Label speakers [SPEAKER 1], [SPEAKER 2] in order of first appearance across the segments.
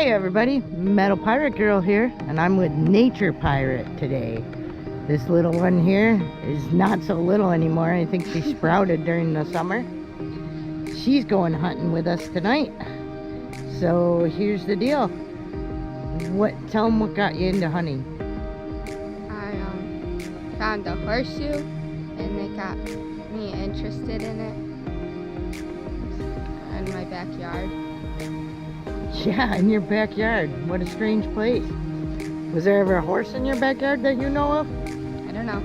[SPEAKER 1] Hey everybody, Metal Pirate Girl here, and I'm with Nature Pirate today. This little one here is not so little anymore. I think she sprouted during the summer. She's going hunting with us tonight. So here's the deal. Tell them what got you into hunting.
[SPEAKER 2] I found a horseshoe and it got me interested in it in my backyard.
[SPEAKER 1] Yeah, in your backyard. What a strange place. Was there ever a horse in your backyard that you know of?
[SPEAKER 2] I don't know.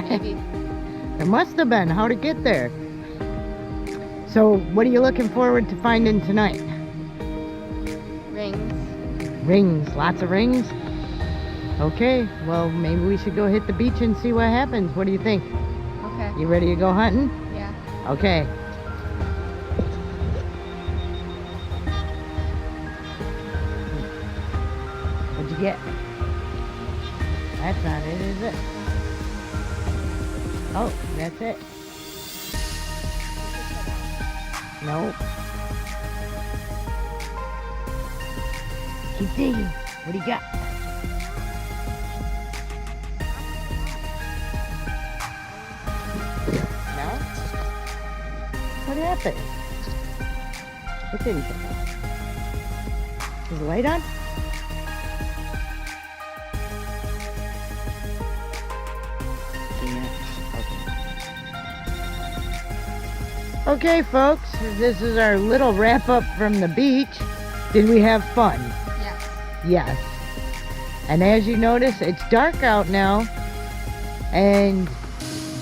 [SPEAKER 2] Maybe.
[SPEAKER 1] There must have been. How'd it get there? So, what are you looking forward to finding tonight?
[SPEAKER 2] Rings.
[SPEAKER 1] Rings. Lots of rings? Okay, well, maybe we should go hit the beach and see what happens. What do you think?
[SPEAKER 2] Okay.
[SPEAKER 1] You ready to go hunting?
[SPEAKER 2] Yeah.
[SPEAKER 1] Okay. What'd you get? That's not it, is it? Oh, that's it. Nope. Keep digging. What do you got? No? What happened? It didn't come out. Is the light on? Okay, folks, this is our little wrap up from the beach. Did we have fun?
[SPEAKER 2] Yes.
[SPEAKER 1] Yes. And as you notice, it's dark out now. And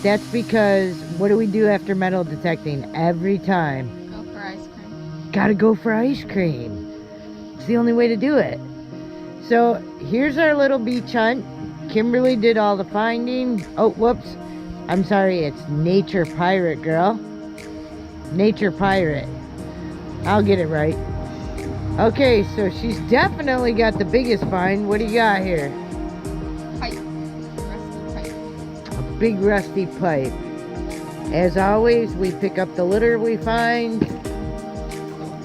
[SPEAKER 1] that's because, what do we do after metal detecting? Every time.
[SPEAKER 2] Go for ice cream.
[SPEAKER 1] Gotta go for ice cream. It's the only way to do it. So, here's our little beach hunt. Kimberly did all the finding. Oh, whoops. I'm sorry, it's Nature Pirate Girl. Nature Pirate. I'll get it right. Okay, so she's definitely got the biggest find. What do you got here?
[SPEAKER 2] Pipe. Rusty pipe.
[SPEAKER 1] A big rusty pipe. As always, we pick up the litter we find.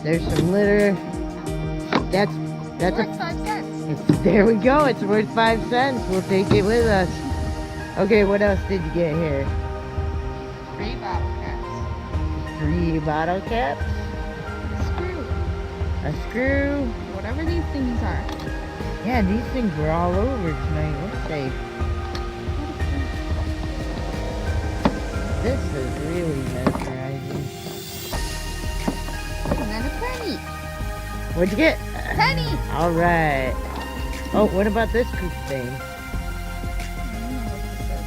[SPEAKER 1] There's some litter. That's
[SPEAKER 2] Worth 5 cents.
[SPEAKER 1] there we go. It's worth 5 cents. We'll take it with us. Okay, what else did you get here?
[SPEAKER 2] 3 bottle caps.
[SPEAKER 1] 3 bottle caps.
[SPEAKER 2] Screw.
[SPEAKER 1] A screw.
[SPEAKER 2] Whatever these things are.
[SPEAKER 1] Yeah, these things were all over tonight. Let's see. This is really mesmerizing.
[SPEAKER 2] And then a penny.
[SPEAKER 1] What'd you get?
[SPEAKER 2] Penny!
[SPEAKER 1] Alright. Oh, what about this cool thing?
[SPEAKER 2] I don't know what this is.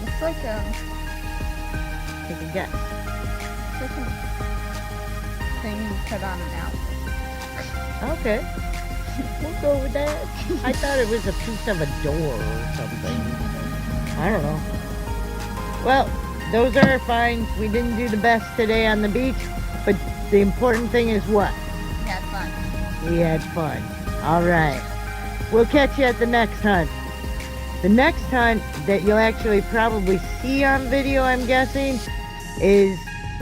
[SPEAKER 2] Looks like
[SPEAKER 1] Take a guess.
[SPEAKER 2] a thing you put on an outfit.
[SPEAKER 1] Okay. We'll go with that. I thought it was a piece of a door or something. I don't know. Well, those are our finds. We didn't do the best today on the beach, but the important thing is what?
[SPEAKER 2] We had fun.
[SPEAKER 1] We had fun. Alright. We'll catch you at the next hunt. The next hunt that you'll actually probably see on video, I'm guessing, is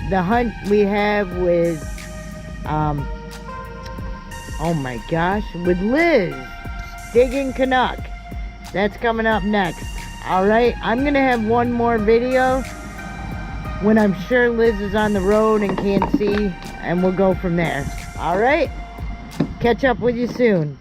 [SPEAKER 1] the hunt we have with, oh my gosh, with Liz, Digging Canuck. That's coming up next. Alright, I'm going to have one more video when I'm sure Liz is on the road and can't see, and we'll go from there. Alright? Catch up with you soon.